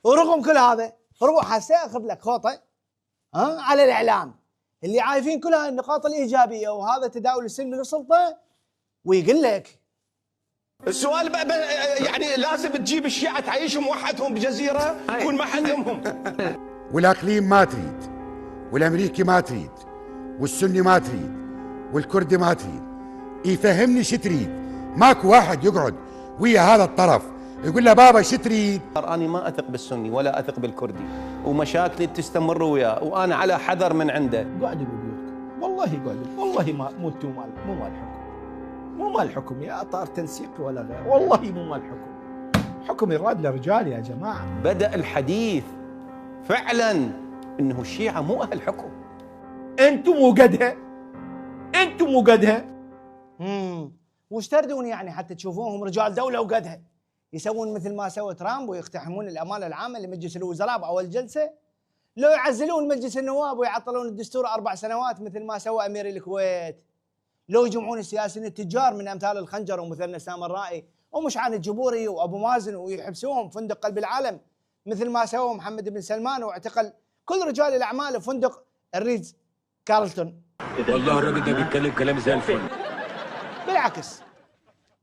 ورغم كل هذا روح هسه اخذ لك خطه على الاعلام اللي عايفين كل هاي النقاط الايجابيه وهذا تداول السلمي للسلطه، ويقول لك السؤال يعني لازم تجيب الشيعة تعيشهم وحدهم بجزيرة يكون ما حد يهمهم. والاقليم ما تريد، والامريكي ما تريد، والسني ما تريد، والكردي ما تريد. يفهمني شو تريد. ماكو واحد يقعد ويا هذا الطرف يقول له بابا شو تريد. أنا ما أثق بالسني ولا أثق بالكردي، ومشاكلي تستمر وياه، وأنا على حذر من عنده. قعدوا ببيوتكم، والله قعدوا، والله ما مو مال الحكم، مو مال الحكم يا اطار تنسيق ولا غير، والله مو مال الحكم. حكم يراد للرجال يا جماعه. بدأ الحديث فعلا انه الشيعة مو اهل حكم. انتم مو قدها، انتم مو قدها. وش تردون يعني حتى تشوفوهم رجال دوله وقدها يسوون مثل ما سوى ترامب ويقتحمون الامانه العامه لمجلس الوزراء باول جلسه؟ لو يعزلون مجلس النواب ويعطلون الدستور 4 سنوات مثل ما سوى امير الكويت؟ لو يجمعون السياسيين التجار من امثال الخنجر ومثلنا سامرائي ومشعل الجبوري وابو مازن ويحبسوهم فندق قلب العالم مثل ما سوى محمد بن سلمان واعتقل كل رجال الاعمال في فندق الريدز كارلتون. والله الراجل ده بيتكلم كلام زي الفل. بالعكس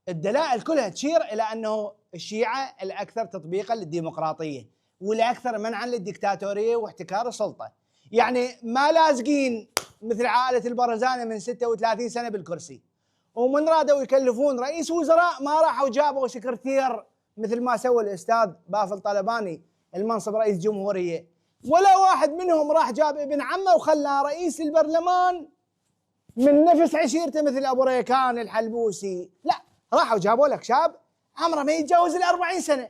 الدلائل كلها تشير الى انه الشيعه الاكثر تطبيقا للديمقراطيه والاكثر منعا للديكتاتوريه واحتكار السلطه، يعني ما لازقين مثل عائله البرزاني من 36 سنه بالكرسي، ومن رادوا يكلفون رئيس وزراء ما راحوا جابوا سكرتير مثل ما سوى الاستاذ بافل طلباني المنصب رئيس جمهوريه، ولا واحد منهم راح جاب ابن عمه وخلاه رئيس البرلمان من نفس عشيرته مثل ابو ريكان الحلبوسي، لا راحوا جابوا لك شاب عمره ما يتجاوز ال 40 سنه